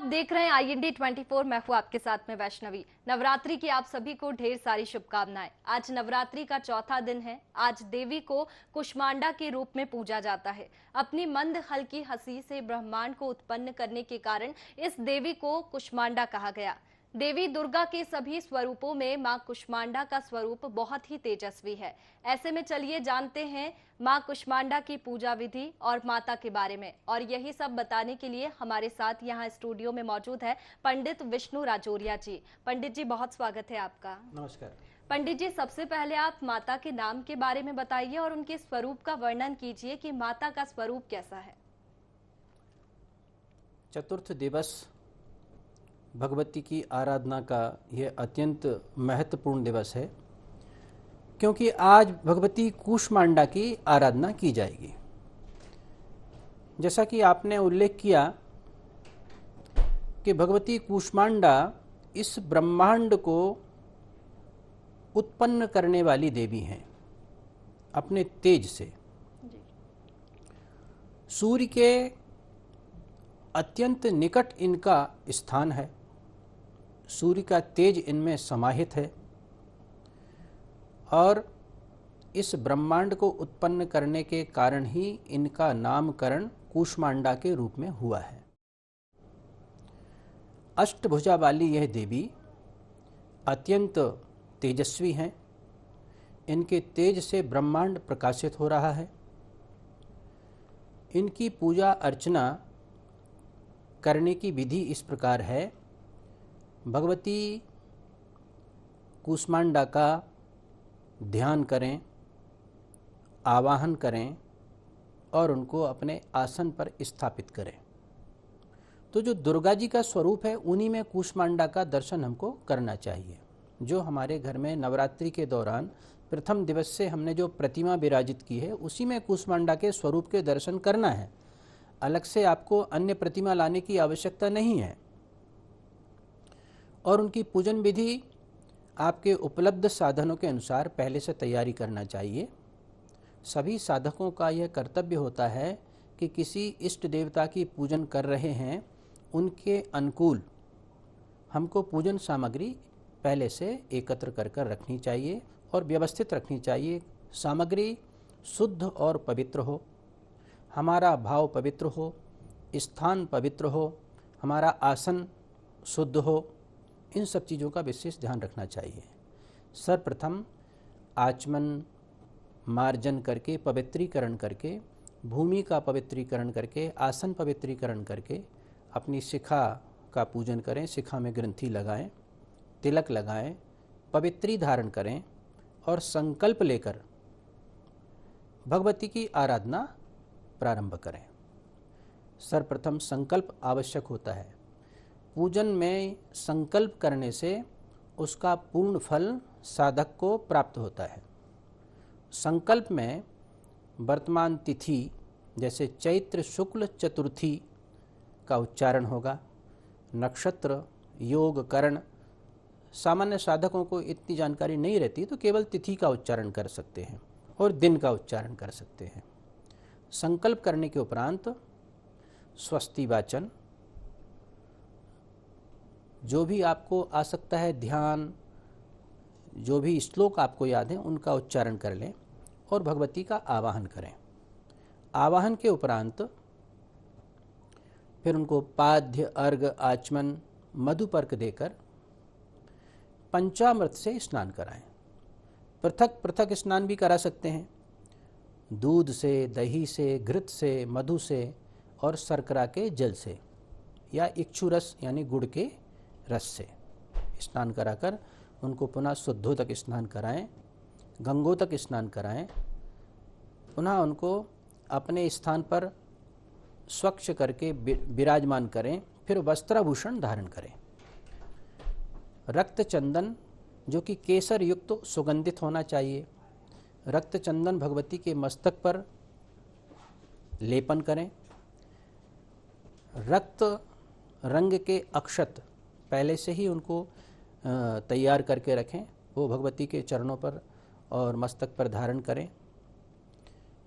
आप देख रहे हैं IND 24। मैं हूं आपके साथ में वैष्णवी। नवरात्रि की आप सभी को ढेर सारी शुभकामनाएं। आज नवरात्रि का चौथा दिन है। आज देवी को कुष्मांडा के रूप में पूजा जाता है। अपनी मंद हल्की हंसी से ब्रह्मांड को उत्पन्न करने के कारण इस देवी को कुष्मांडा कहा गया। देवी दुर्गा के सभी स्वरूपों में मां कुष्मांडा का स्वरूप बहुत ही तेजस्वी है। ऐसे में चलिए जानते हैं मां कुष्मांडा की पूजा विधि और माता के बारे में। और यही सब बताने के लिए हमारे साथ यहाँ स्टूडियो में मौजूद है पंडित विष्णु राजौरिया जी। पंडित जी, बहुत स्वागत है आपका। नमस्कार। पंडित जी, सबसे पहले आप माता के नाम के बारे में बताइए और उनके स्वरूप का वर्णन कीजिए कि माता का स्वरूप कैसा है। चतुर्थ दिवस भगवती की आराधना का यह अत्यंत महत्वपूर्ण दिवस है, क्योंकि आज भगवती कूष्मांडा की आराधना की जाएगी। जैसा कि आपने उल्लेख किया कि भगवती कूष्मांडा इस ब्रह्मांड को उत्पन्न करने वाली देवी हैं अपने तेज से। सूर्य के अत्यंत निकट इनका स्थान है। सूर्य का तेज इनमें समाहित है और इस ब्रह्मांड को उत्पन्न करने के कारण ही इनका नामकरण कूष्मांडा के रूप में हुआ है। अष्टभुजा वाली यह देवी अत्यंत तेजस्वी हैं। इनके तेज से ब्रह्मांड प्रकाशित हो रहा है। इनकी पूजा अर्चना करने की विधि इस प्रकार है। भगवती कूष्मांडा का ध्यान करें, आवाहन करें और उनको अपने आसन पर स्थापित करें। तो जो दुर्गा जी का स्वरूप है उन्हीं में कूष्मांडा का दर्शन हमको करना चाहिए। जो हमारे घर में नवरात्रि के दौरान प्रथम दिवस से हमने जो प्रतिमा विराजित की है उसी में कूष्मांडा के स्वरूप के दर्शन करना है। अलग से आपको अन्य प्रतिमा लाने की आवश्यकता नहीं है। और उनकी पूजन विधि आपके उपलब्ध साधनों के अनुसार पहले से तैयारी करना चाहिए। सभी साधकों का यह कर्तव्य होता है कि किसी इष्ट देवता की पूजन कर रहे हैं उनके अनुकूल हमको पूजन सामग्री पहले से एकत्र कर रखनी चाहिए और व्यवस्थित रखनी चाहिए। सामग्री शुद्ध और पवित्र हो, हमारा भाव पवित्र हो, स्थान पवित्र हो, हमारा आसन शुद्ध हो। इन सब चीज़ों का विशेष ध्यान रखना चाहिए। सर्वप्रथम आचमन मार्जन करके, पवित्रीकरण करके, भूमि का पवित्रीकरण करके, आसन पवित्रीकरण करके अपनी शिखा का पूजन करें। शिखा में ग्रंथि लगाएं, तिलक लगाएं, पवित्री धारण करें और संकल्प लेकर भगवती की आराधना प्रारंभ करें। सर्वप्रथम संकल्प आवश्यक होता है। पूजन में संकल्प करने से उसका पूर्ण फल साधक को प्राप्त होता है। संकल्प में वर्तमान तिथि जैसे चैत्र शुक्ल चतुर्थी का उच्चारण होगा। नक्षत्र, योग, करण सामान्य साधकों को इतनी जानकारी नहीं रहती, तो केवल तिथि का उच्चारण कर सकते हैं और दिन का उच्चारण कर सकते हैं। संकल्प करने के उपरांत स्वस्ति वाचन, जो भी आपको आ सकता है ध्यान, जो भी श्लोक आपको याद है उनका उच्चारण कर लें और भगवती का आवाहन करें। आवाहन के उपरांत फिर उनको पाद्य, अर्घ, आचमन, मधुपर्क देकर पंचामृत से स्नान कराएं। पृथक पृथक स्नान भी करा सकते हैं। दूध से, दही से, घृत से, मधु से और शर्करा के जल से या इक्षु रस यानी गुड़ के रस से स्नान कराकर उनको पुनः शुद्धोदक स्नान कराएं, गंगोदक स्नान कराएं। पुनः उनको अपने स्थान पर स्वच्छ करके विराजमान करें। फिर वस्त्राभूषण धारण करें। रक्त चंदन जो कि केसर युक्त सुगंधित होना चाहिए, रक्त चंदन भगवती के मस्तक पर लेपन करें। रक्त रंग के अक्षत पहले से ही उनको तैयार करके रखें, वो भगवती के चरणों पर और मस्तक पर धारण करें।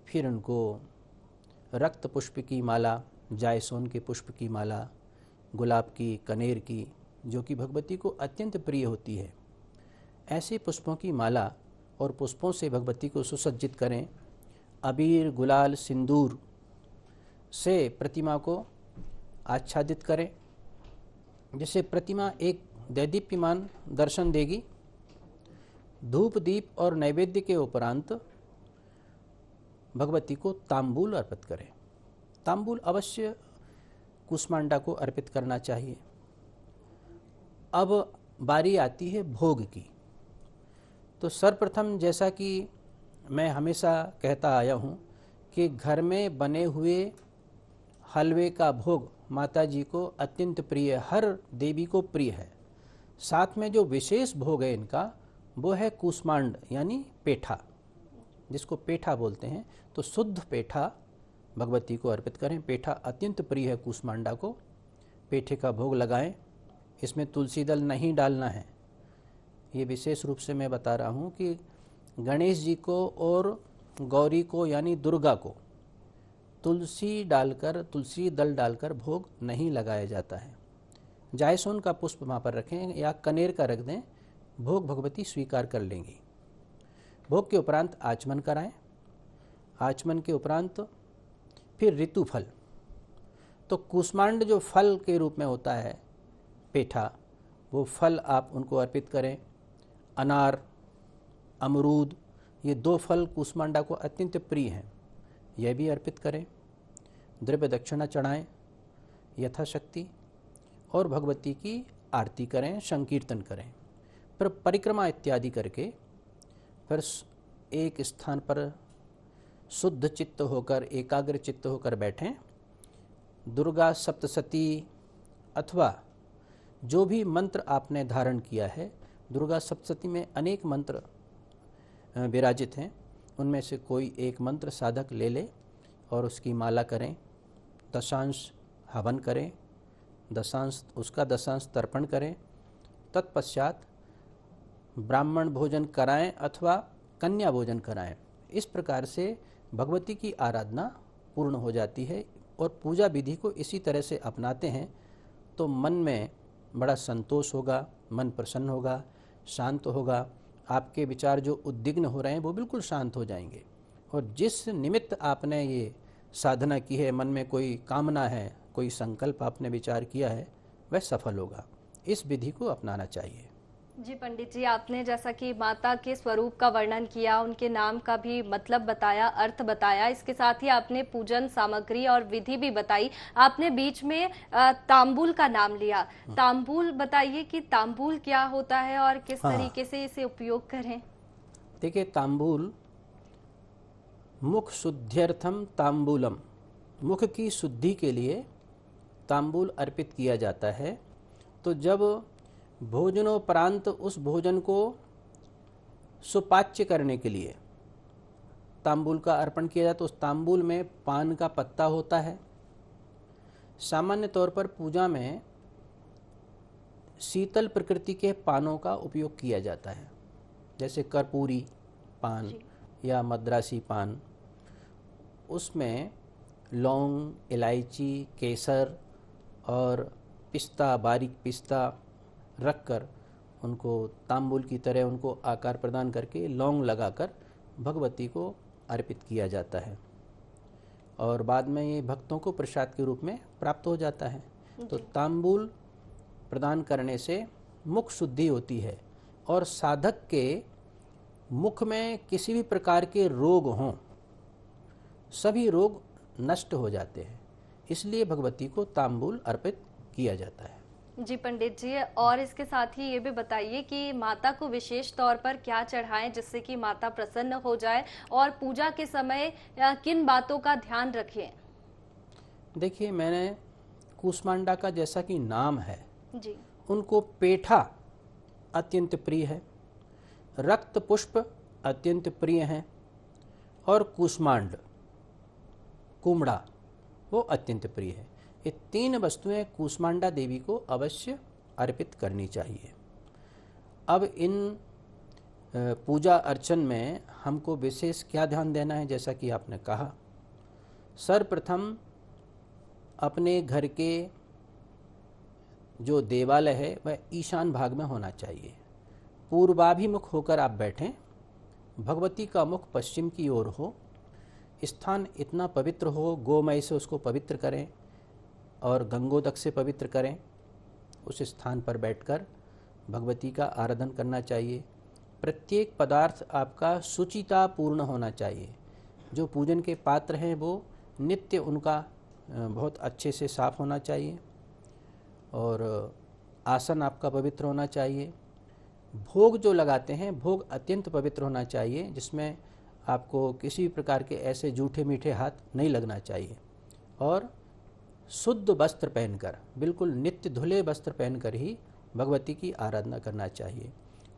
फिर उनको रक्त पुष्प की माला, जायसोन के पुष्प की माला, गुलाब की, कनेर की, जो कि भगवती को अत्यंत प्रिय होती है। ऐसे पुष्पों की माला और पुष्पों से भगवती को सुसज्जित करें। अबीर, गुलाल, सिंदूर से प्रतिमा को आच्छादित करें, जिससे प्रतिमा एक दैदीप्यमान दर्शन देगी। धूप, दीप और नैवेद्य के उपरांत भगवती को तांबूल अर्पित करें। तांबूल अवश्य कूष्मांडा को अर्पित करना चाहिए। अब बारी आती है भोग की। तो सर्वप्रथम, जैसा कि मैं हमेशा कहता आया हूँ कि घर में बने हुए हलवे का भोग माता जी को अत्यंत प्रिय, हर देवी को प्रिय है। साथ में जो विशेष भोग है इनका, वो है कूष्मांड यानी पेठा, जिसको पेठा बोलते हैं। तो शुद्ध पेठा भगवती को अर्पित करें। पेठा अत्यंत प्रिय है कूष्मांडा को। पेठे का भोग लगाएं। इसमें तुलसी दल नहीं डालना है। ये विशेष रूप से मैं बता रहा हूँ कि गणेश जी को और गौरी को यानी दुर्गा को तुलसी दल डालकर भोग नहीं लगाया जाता है। जायसोन का पुष्प वहाँ पर रखें या कनेर का रख दें, भोग भगवती स्वीकार कर लेंगी। भोग के उपरांत आचमन कराएं। आचमन के उपरांत फिर ऋतुफल, तो कूष्मांड जो फल के रूप में होता है पेठा, वो फल आप उनको अर्पित करें। अनार, अमरूद, ये 2 फल कूष्मांडा को अत्यंत प्रिय हैं, यह भी अर्पित करें। द्रव्य दक्षिणा चढ़ाएं यथाशक्ति और भगवती की आरती करें, संकीर्तन करें। फिर परिक्रमा इत्यादि करके फिर एक स्थान पर शुद्ध चित्त होकर, एकाग्र चित्त होकर बैठें। दुर्गा सप्तशती अथवा जो भी मंत्र आपने धारण किया है, दुर्गा सप्तशती में अनेक मंत्र विराजित हैं, उनमें से कोई एक मंत्र साधक ले ले और उसकी माला करें। दशांश हवन करें, दशांश तर्पण करें। तत्पश्चात ब्राह्मण भोजन कराएं अथवा कन्या भोजन कराएं। इस प्रकार से भगवती की आराधना पूर्ण हो जाती है। और पूजा विधि को इसी तरह से अपनाते हैं तो मन में बड़ा संतोष होगा, मन प्रसन्न होगा, शांत होगा। आपके विचार जो उद्विग्न हो रहे हैं वो बिल्कुल शांत हो जाएंगे। और जिस निमित्त आपने ये साधना की है, मन में कोई कामना है, कोई संकल्प आपने विचार किया है, वह सफल होगा। इस विधि को अपनाना चाहिए। जी पंडित जी, आपने जैसा कि माता के स्वरूप का वर्णन किया, उनके नाम का भी मतलब बताया, अर्थ बताया, इसके साथ ही आपने पूजन सामग्री और विधि भी बताई। आपने बीच में तांबूल का नाम लिया। तांबूल बताइए कि तांबूल क्या होता है और किस तरीके से इसे उपयोग करें। देखिए, तांबूल मुख शुद्ध्यर्थम तांबूलम, मुख की शुद्धि के लिए तांबूल अर्पित किया जाता है। तो जब भोजनोपरांत उस भोजन को सुपाच्य करने के लिए तांबूल का अर्पण किया जाता है, तो उस तांबूल में पान का पत्ता होता है। सामान्य तौर पर पूजा में शीतल प्रकृति के पानों का उपयोग किया जाता है, जैसे कर्पूरी पान या मद्रासी पान। उसमें लौंग, इलायची, केसर और पिस्ता, बारीक पिस्ता रखकर उनको तांबूल की तरह उनको आकार प्रदान करके लौंग लगाकर भगवती को अर्पित किया जाता है। और बाद में ये भक्तों को प्रसाद के रूप में प्राप्त हो जाता है। तो तांबूल प्रदान करने से मुख शुद्धि होती है और साधक के मुख में किसी भी प्रकार के रोग हों, सभी रोग नष्ट हो जाते हैं। इसलिए भगवती को तांबूल अर्पित किया जाता है। जी पंडित जी, और इसके साथ ही ये भी बताइए कि माता को विशेष तौर पर क्या चढ़ाएं जिससे कि माता प्रसन्न हो जाए, और पूजा के समय किन बातों का ध्यान रखें। देखिए, मैंने कूष्मांडा का जैसा कि नाम है जी, उनको पेठा अत्यंत प्रिय है, रक्त पुष्प अत्यंत प्रिय हैं, और कूष्मांड, कुमड़ा, वो अत्यंत प्रिय है। ये 3 वस्तुएं कूष्मांडा देवी को अवश्य अर्पित करनी चाहिए। अब इन पूजा अर्चन में हमको विशेष क्या ध्यान देना है, जैसा कि आपने कहा। सर्वप्रथम अपने घर के जो देवालय है वह ईशान भाग में होना चाहिए। पूर्वाभिमुख होकर आप बैठें, भगवती का मुख पश्चिम की ओर हो, स्थान इतना पवित्र हो, गोमय से उसको पवित्र करें और गंगोदक से पवित्र करें। उस स्थान पर बैठकर भगवती का आराधन करना चाहिए। प्रत्येक पदार्थ आपका शुचिता पूर्ण होना चाहिए। जो पूजन के पात्र हैं वो नित्य उनका बहुत अच्छे से साफ होना चाहिए और आसन आपका पवित्र होना चाहिए। भोग जो लगाते हैं भोग अत्यंत पवित्र होना चाहिए, जिसमें आपको किसी भी प्रकार के ऐसे जूठे मीठे हाथ नहीं लगना चाहिए और शुद्ध वस्त्र पहनकर, बिल्कुल नित्य धुले वस्त्र पहनकर ही भगवती की आराधना करना चाहिए।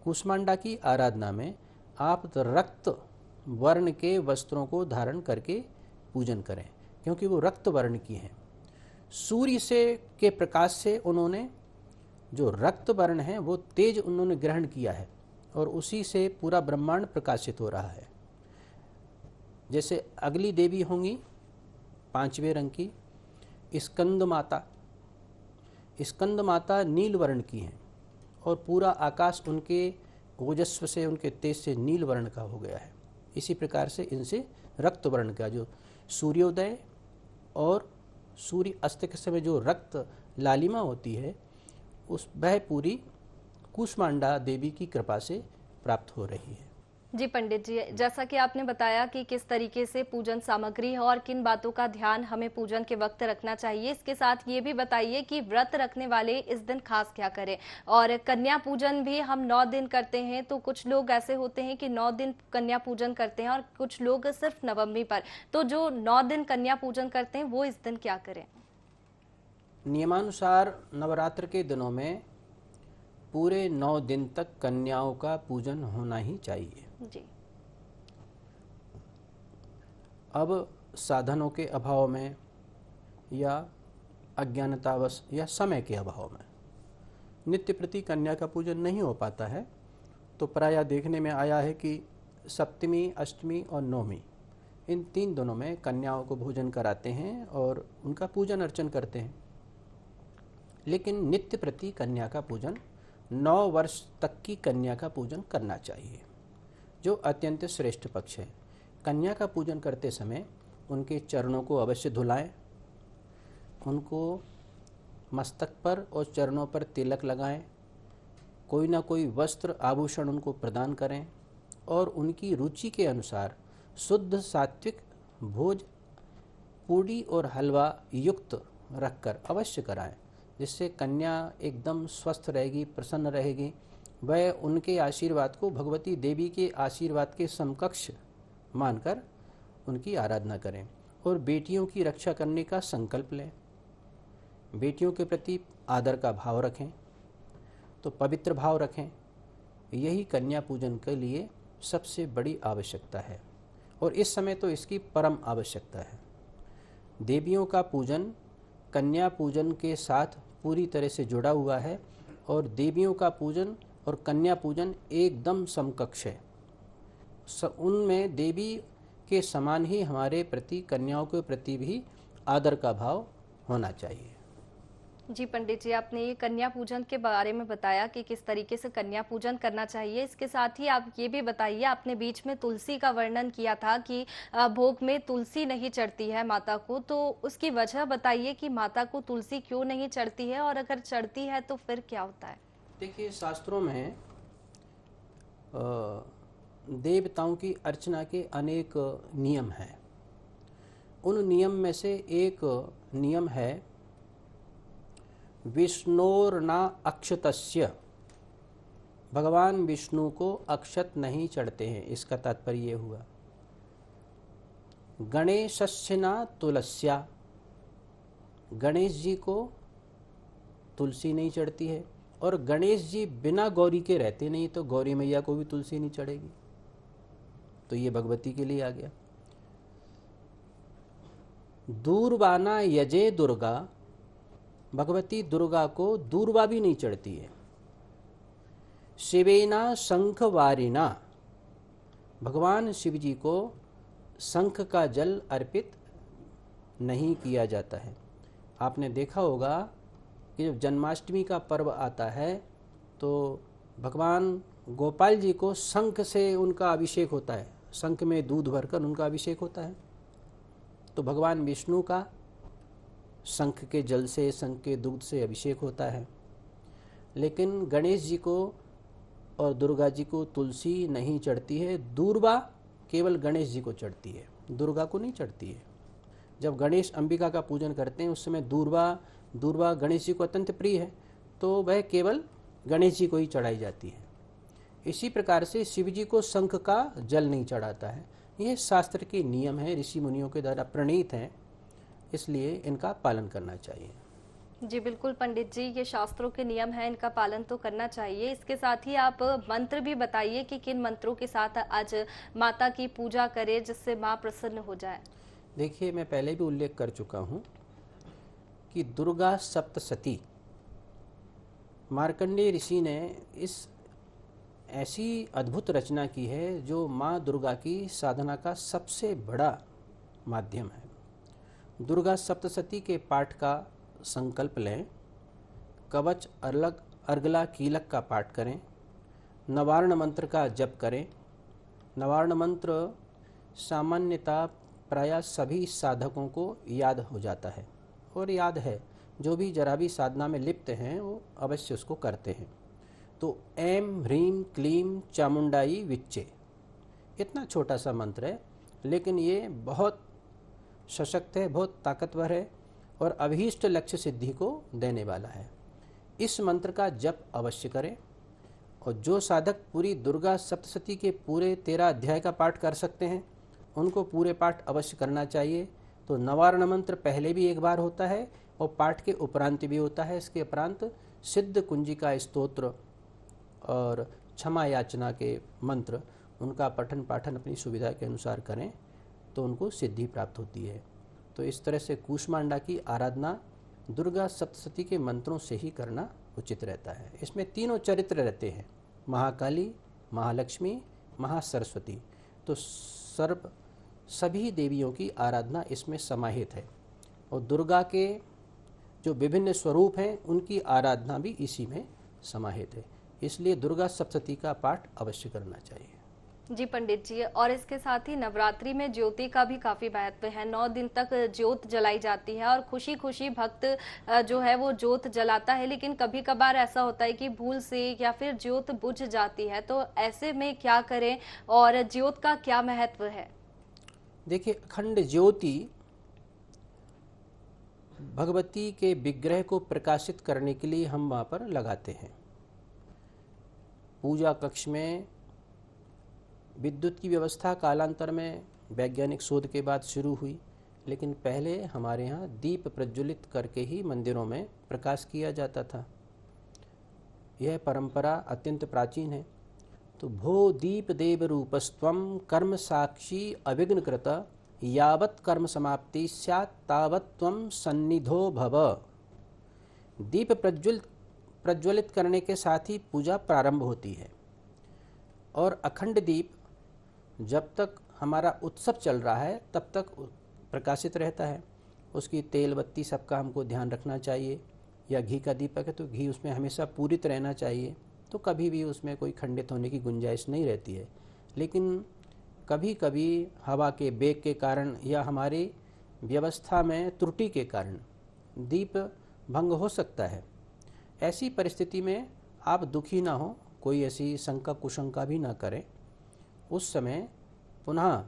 कूष्मांडा की आराधना में आप रक्त वर्ण के वस्त्रों को धारण करके पूजन करें, क्योंकि वो रक्त वर्ण की हैं। सूर्य से के प्रकाश से उन्होंने जो रक्त वर्ण है वो तेज उन्होंने ग्रहण किया है और उसी से पूरा ब्रह्मांड प्रकाशित हो रहा है। जैसे अगली देवी होंगी 5वें रंग की स्कंद माता। स्कंद माता नील वर्ण की हैं और पूरा आकाश उनके ओजस्व से, उनके तेज से नील वर्ण का हो गया है। इसी प्रकार से इनसे रक्त वर्ण का, जो सूर्योदय और सूर्य अस्त के समय जो रक्त लालिमा होती है, उस वह पूरी कूष्मांडा देवी की कृपा से प्राप्त हो रही है। जी पंडित जी, जैसा कि आपने बताया कि किस तरीके से पूजन सामग्री है और किन बातों का ध्यान हमें पूजन के वक्त रखना चाहिए, इसके साथ ये भी बताइए कि व्रत रखने वाले इस दिन खास क्या करें। और कन्या पूजन भी हम 9 दिन करते हैं, तो कुछ लोग ऐसे होते हैं कि 9 दिन कन्या पूजन करते हैं और कुछ लोग सिर्फ नवमी पर। तो जो 9 दिन कन्या पूजन करते हैं वो इस दिन क्या करें? नियमानुसार नवरात्र के दिनों में पूरे 9 दिन तक कन्याओं का पूजन होना ही चाहिए जी। अब साधनों के अभाव में या अज्ञानतावश या समय के अभाव में नित्य प्रति कन्या का पूजन नहीं हो पाता है, तो प्रायः देखने में आया है कि सप्तमी, अष्टमी और नवमी, इन 3 दिनों में कन्याओं को भोजन कराते हैं और उनका पूजन अर्चन करते हैं। लेकिन नित्य प्रति कन्या का पूजन 9 वर्ष तक की कन्या का पूजन करना चाहिए, जो अत्यंत श्रेष्ठ पक्ष है। कन्या का पूजन करते समय उनके चरणों को अवश्य धुलाएं, उनको मस्तक पर और चरणों पर तिलक लगाएं, कोई ना कोई वस्त्र आभूषण उनको प्रदान करें और उनकी रुचि के अनुसार शुद्ध सात्विक भोज पूड़ी और हलवा युक्त रखकर अवश्य कराएं, जिससे कन्या एकदम स्वस्थ रहेगी, प्रसन्न रहेगी। वह उनके आशीर्वाद को भगवती देवी के आशीर्वाद के समकक्ष मानकर उनकी आराधना करें और बेटियों की रक्षा करने का संकल्प लें। बेटियों के प्रति आदर का भाव रखें, तो पवित्र भाव रखें। यही कन्या पूजन के लिए सबसे बड़ी आवश्यकता है और इस समय तो इसकी परम आवश्यकता है। देवियों का पूजन कन्या पूजन के साथ पूरी तरह से जुड़ा हुआ है और देवियों का पूजन और कन्या पूजन एकदम समकक्ष है। उनमें देवी के समान ही हमारे प्रति कन्याओं के प्रति भी आदर का भाव होना चाहिए। जी पंडित जी, आपने ये कन्या पूजन के बारे में बताया कि किस तरीके से कन्या पूजन करना चाहिए। इसके साथ ही आप ये भी बताइए, आपने बीच में तुलसी का वर्णन किया था कि भोग में तुलसी नहीं चढ़ती है माता को, तो उसकी वजह बताइए कि माता को तुलसी क्यों नहीं चढ़ती है और अगर चढ़ती है तो फिर क्या होता है? देखिए, शास्त्रों में देवताओं की अर्चना के अनेक नियम हैं। उन नियम में से एक नियम है विष्णोर्ना अक्षतस्य, भगवान विष्णु को अक्षत नहीं चढ़ते हैं। इसका तात्पर्य ये हुआ गणेशस्य न तुलस्या, गणेश जी को तुलसी नहीं चढ़ती है और गणेश जी बिना गौरी के रहते नहीं, तो गौरी मैया को भी तुलसी नहीं चढ़ेगी। तो ये भगवती के लिए आ गया। दूर्वाना यजे दुर्गा, भगवती दुर्गा को दूर्वा भी नहीं चढ़ती है। शिवेना शंखवारिना, भगवान शिव जी को शंख का जल अर्पित नहीं किया जाता है। आपने देखा होगा कि जब जन्माष्टमी का पर्व आता है तो भगवान गोपाल जी को शंख से उनका अभिषेक होता है, शंख में दूध भरकर उनका अभिषेक होता है। तो भगवान विष्णु का शंख के जल से, शंख के दूध से अभिषेक होता है। लेकिन गणेश जी को और दुर्गा जी को तुलसी नहीं चढ़ती है, दूर्वा केवल गणेश जी को चढ़ती है, दुर्गा को नहीं चढ़ती है। जब गणेश अंबिका का पूजन करते हैं उस समय दूर्वा गणेश जी को अत्यंत प्रिय है, तो वह केवल गणेश जी को ही चढ़ाई जाती है। इसी प्रकार से शिव जी को शंख का जल नहीं चढ़ाता है। यह शास्त्र के नियम है, ऋषि मुनियों के द्वारा प्रणीत हैं, इसलिए इनका पालन करना चाहिए। जी बिल्कुल पंडित जी, ये शास्त्रों के नियम हैं, इनका पालन तो करना चाहिए। इसके साथ ही आप मंत्र भी बताइए कि किन मंत्रों के साथ आज माता की पूजा करें जिससे माँ प्रसन्न हो जाए। देखिए, मैं पहले भी उल्लेख कर चुका हूँ कि दुर्गा सप्तशती, मार्कंडेय ऋषि ने इस ऐसी अद्भुत रचना की है जो माँ दुर्गा की साधना का सबसे बड़ा माध्यम है। दुर्गा सप्तशती के पाठ का संकल्प लें, कवच, अर्गला, कीलक का पाठ करें, नवार्ण मंत्र का जप करें। नवार्ण मंत्र सामान्यतः प्रायः सभी साधकों को याद हो जाता है और याद है, जो भी जरा भी साधना में लिप्त हैं वो अवश्य उसको करते हैं। तो ऐं ह्रीं क्लीं चामुंडाई विच्चे, इतना छोटा सा मंत्र है, लेकिन ये बहुत सशक्त है, बहुत ताकतवर है और अभीष्ट लक्ष्य सिद्धि को देने वाला है। इस मंत्र का जप अवश्य करें। और जो साधक पूरी दुर्गा सप्तशती के पूरे 13 अध्याय का पाठ कर सकते हैं उनको पूरे पाठ अवश्य करना चाहिए। तो नवार्ण मंत्र पहले भी एक बार होता है और पाठ के उपरांत भी होता है। इसके उपरांत सिद्ध कुंजिका स्तोत्र और क्षमा याचना के मंत्र, उनका पठन पाठन अपनी सुविधा के अनुसार करें तो उनको सिद्धि प्राप्त होती है। तो इस तरह से कूष्मांडा की आराधना दुर्गा सप्तशती के मंत्रों से ही करना उचित रहता है। इसमें तीनों चरित्र रहते हैं, महाकाली, महालक्ष्मी, महासरस्वती। तो सभी देवियों की आराधना इसमें समाहित है और दुर्गा के जो विभिन्न स्वरूप हैं उनकी आराधना भी इसी में समाहित है। इसलिए दुर्गा सप्तशती का पाठ अवश्य करना चाहिए। जी पंडित जी, और इसके साथ ही नवरात्रि में ज्योति का भी काफी महत्व है। 9 दिन तक ज्योत जलाई जाती है और खुशी खुशी भक्त जो है वो ज्योत जलाता है, लेकिन कभी कभार ऐसा होता है कि भूल से या फिर ज्योत बुझ जाती है। तो ऐसे में क्या करें और ज्योत का क्या महत्व है? देखिए, अखंड ज्योति भगवती के विग्रह को प्रकाशित करने के लिए हम वहाँ पर लगाते हैं। पूजा कक्ष में विद्युत की व्यवस्था कालांतर में वैज्ञानिक शोध के बाद शुरू हुई, लेकिन पहले हमारे यहाँ दीप प्रज्वलित करके ही मंदिरों में प्रकाश किया जाता था। यह परंपरा अत्यंत प्राचीन है। तो भो दीप देव रूपस्त्वं कर्म साक्षी अविघ्न कृत यावत् कर्म समाप्ति स्यात् तावत् त्वं सन्निधो भव। दीप प्रज्वलित करने के साथ ही पूजा प्रारंभ होती है और अखंड दीप जब तक हमारा उत्सव चल रहा है तब तक प्रकाशित रहता है। उसकी तेल बत्ती सबका हमको ध्यान रखना चाहिए। या घी का दीपक है तो घी उसमें हमेशा पूरित रहना चाहिए, तो कभी भी उसमें कोई खंडित होने की गुंजाइश नहीं रहती है। लेकिन कभी कभी हवा के वेग के कारण या हमारी व्यवस्था में त्रुटि के कारण दीप भंग हो सकता है। ऐसी परिस्थिति में आप दुखी ना हो, कोई ऐसी शंका कुशंका भी ना करें। उस समय पुनः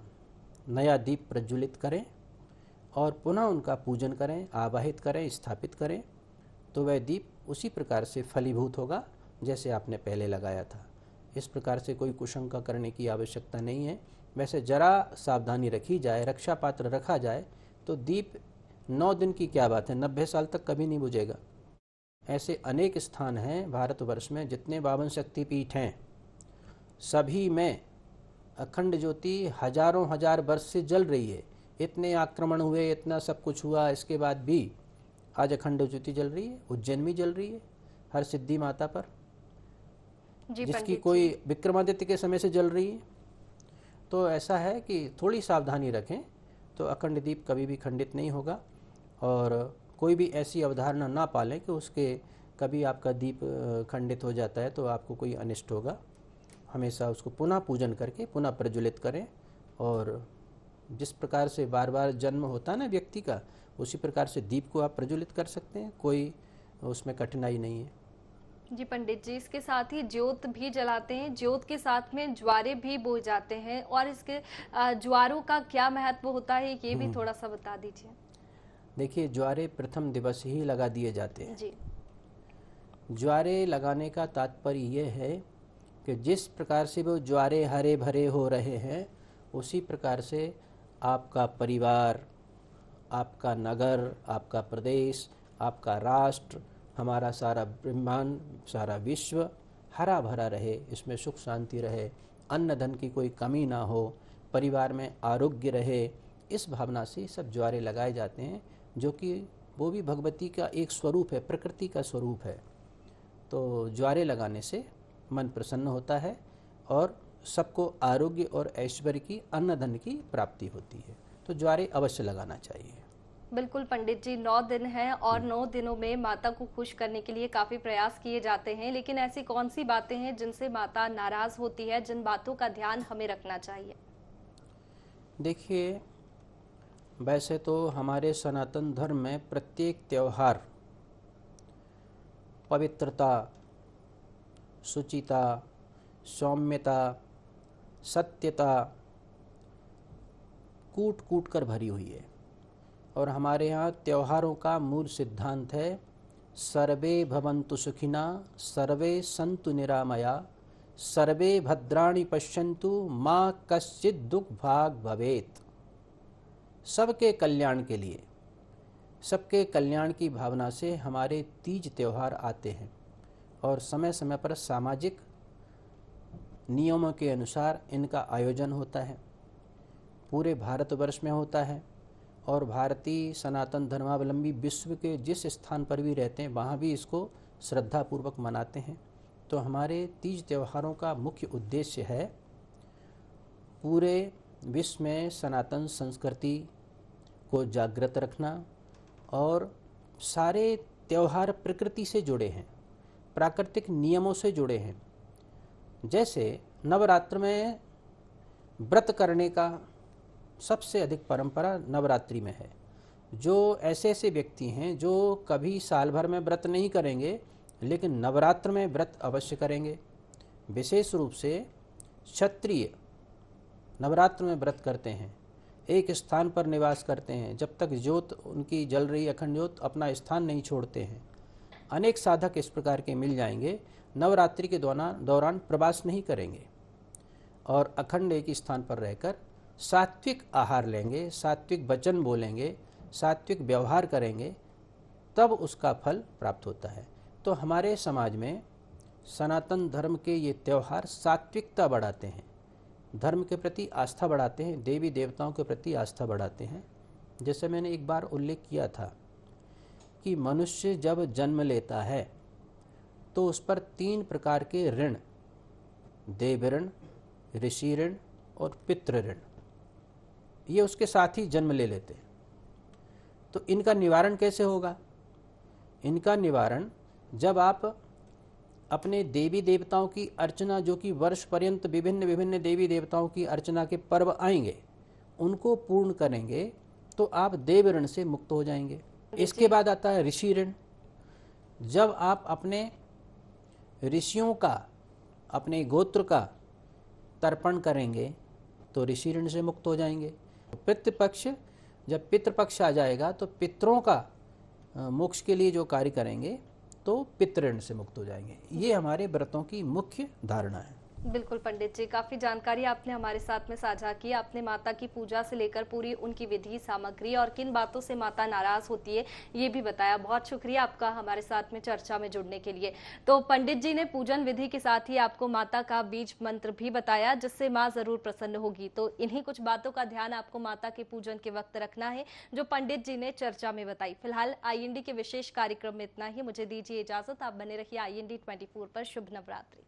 नया दीप प्रज्वलित करें और पुनः उनका पूजन करें, आवाहित करें, स्थापित करें, तो वह दीप उसी प्रकार से फलीभूत होगा जैसे आपने पहले लगाया था। इस प्रकार से कोई कुशंका करने की आवश्यकता नहीं है। वैसे जरा सावधानी रखी जाए, रक्षा पात्र रखा जाए तो दीप 9 दिन की क्या बात है, 90 साल तक कभी नहीं बुझेगा। ऐसे अनेक स्थान हैं भारतवर्ष में, जितने 52 शक्तिपीठ हैं सभी में अखंड ज्योति हजारों हजार वर्ष से जल रही है। इतने आक्रमण हुए, इतना सब कुछ हुआ, इसके बाद भी आज अखंड ज्योति जल रही है। उज्जैन में जल रही है, हर सिद्धि माता पर, जिसकी कोई विक्रमादित्य के समय से जल रही है। तो ऐसा है कि थोड़ी सावधानी रखें तो अखंड दीप कभी भी खंडित नहीं होगा और कोई भी ऐसी अवधारणा ना पालें कि उसके कभी आपका दीप खंडित हो जाता है तो आपको कोई अनिष्ट होगा। हमेशा उसको पुनः पूजन करके पुनः प्रज्वलित करें, और जिस प्रकार से बार बार जन्म होता है ना व्यक्ति का, उसी प्रकार से दीप को आप प्रज्वलित कर सकते हैं, कोई उसमें कठिनाई नहीं है। जी पंडित जी, इसके साथ ही ज्योत भी जलाते हैं, ज्योत के साथ में ज्वारे भी बोए जाते हैं, और इसके ज्वारों का क्या महत्व होता है ये भी थोड़ा सा बता दीजिए। देखिए, ज्वारे प्रथम दिवस ही लगा दिए जाते हैं। जी। ज्वारे लगाने का तात्पर्य यह है कि जिस प्रकार से वो ज्वारे हरे भरे हो रहे हैं, उसी प्रकार से आपका परिवार, आपका नगर, आपका प्रदेश, आपका राष्ट्र, हमारा सारा ब्रह्मांड, सारा विश्व हरा भरा रहे, इसमें सुख शांति रहे, अन्न धन की कोई कमी ना हो, परिवार में आरोग्य रहे, इस भावना से सब ज्वारे लगाए जाते हैं, जो कि वो भी भगवती का एक स्वरूप है, प्रकृति का स्वरूप है। तो ज्वारे लगाने से मन प्रसन्न होता है और सबको आरोग्य और ऐश्वर्य की, अन्न धन की प्राप्ति होती है। तो ज्वारे अवश्य लगाना चाहिए। बिल्कुल पंडित जी, 9 दिन हैं और 9 दिनों में माता को खुश करने के लिए काफी प्रयास किए जाते हैं, लेकिन ऐसी कौन सी बातें हैं जिनसे माता नाराज होती है, जिन बातों का ध्यान हमें रखना चाहिए? देखिए, वैसे तो हमारे सनातन धर्म में प्रत्येक त्यौहार पवित्रता, शुचिता, सौम्यता, सत्यता कूट कूट कर भरी हुई है। और हमारे यहाँ त्योहारों का मूल सिद्धांत है, सर्वे भवन्तु सुखिना, सर्वे सन्तु निरामया, सर्वे भद्राणि पश्यन्तु, माँ कश्चित् दुख भाग भवेत्। सबके कल्याण के लिए, सबके कल्याण की भावना से हमारे तीज त्यौहार आते हैं, और समय समय पर सामाजिक नियमों के अनुसार इनका आयोजन होता है। पूरे भारतवर्ष में होता है, और भारतीय सनातन धर्मावलंबी विश्व के जिस स्थान पर भी रहते हैं वहाँ भी इसको श्रद्धापूर्वक मनाते हैं। तो हमारे तीज त्योहारों का मुख्य उद्देश्य है पूरे विश्व में सनातन संस्कृति को जागृत रखना, और सारे त्यौहार प्रकृति से जुड़े हैं, प्राकृतिक नियमों से जुड़े हैं। जैसे नवरात्र में व्रत करने का सबसे अधिक परंपरा नवरात्रि में है। जो ऐसे ऐसे व्यक्ति हैं जो कभी साल भर में व्रत नहीं करेंगे, लेकिन नवरात्र में व्रत अवश्य करेंगे। विशेष रूप से क्षत्रिय नवरात्र में व्रत करते हैं, एक स्थान पर निवास करते हैं, जब तक ज्योत उनकी जल रही अखंड ज्योत अपना स्थान नहीं छोड़ते हैं। अनेक साधक इस प्रकार के मिल जाएंगे, नवरात्रि के दौरान प्रवास नहीं करेंगे और अखंड एक स्थान पर रहकर सात्विक आहार लेंगे, सात्विक वचन बोलेंगे, सात्विक व्यवहार करेंगे, तब उसका फल प्राप्त होता है। तो हमारे समाज में सनातन धर्म के ये त्यौहार सात्विकता बढ़ाते हैं, धर्म के प्रति आस्था बढ़ाते हैं, देवी देवताओं के प्रति आस्था बढ़ाते हैं। जैसे मैंने एक बार उल्लेख किया था कि मनुष्य जब जन्म लेता है तो उस पर 3 प्रकार के ऋण, देव ऋण, ऋषि ऋण और पितृ ऋण, ये उसके साथ ही जन्म ले लेते हैं। तो इनका निवारण कैसे होगा? इनका निवारण जब आप अपने देवी देवताओं की अर्चना, जो कि वर्ष पर्यंत विभिन्न विभिन्न देवी देवताओं की अर्चना के पर्व आएंगे, उनको पूर्ण करेंगे तो आप देव ऋण से मुक्त हो जाएंगे। इसके बाद आता है ऋषि ऋण। जब आप अपने ऋषियों का, अपने गोत्र का तर्पण करेंगे तो ऋषि ऋण से मुक्त हो जाएंगे। पितृपक्ष, जब पितृपक्ष आ जाएगा तो पितरों का मोक्ष के लिए जो कार्य करेंगे तो पितृ से मुक्त हो जाएंगे। ये हमारे व्रतों की मुख्य धारणा है। बिल्कुल पंडित जी, काफी जानकारी आपने हमारे साथ में साझा की। आपने माता की पूजा से लेकर पूरी उनकी विधि सामग्री और किन बातों से माता नाराज होती है ये भी बताया। बहुत शुक्रिया आपका हमारे साथ में चर्चा में जुड़ने के लिए। तो पंडित जी ने पूजन विधि के साथ ही आपको माता का बीज मंत्र भी बताया, जिससे माँ जरूर प्रसन्न होगी। तो इन्हीं कुछ बातों का ध्यान आपको माता के पूजन के वक्त रखना है, जो पंडित जी ने चर्चा में बताई। फिलहाल IND के विशेष कार्यक्रम में इतना ही। मुझे दीजिए इजाजत। आप बने रहिए IND 24 पर। शुभ नवरात्रि।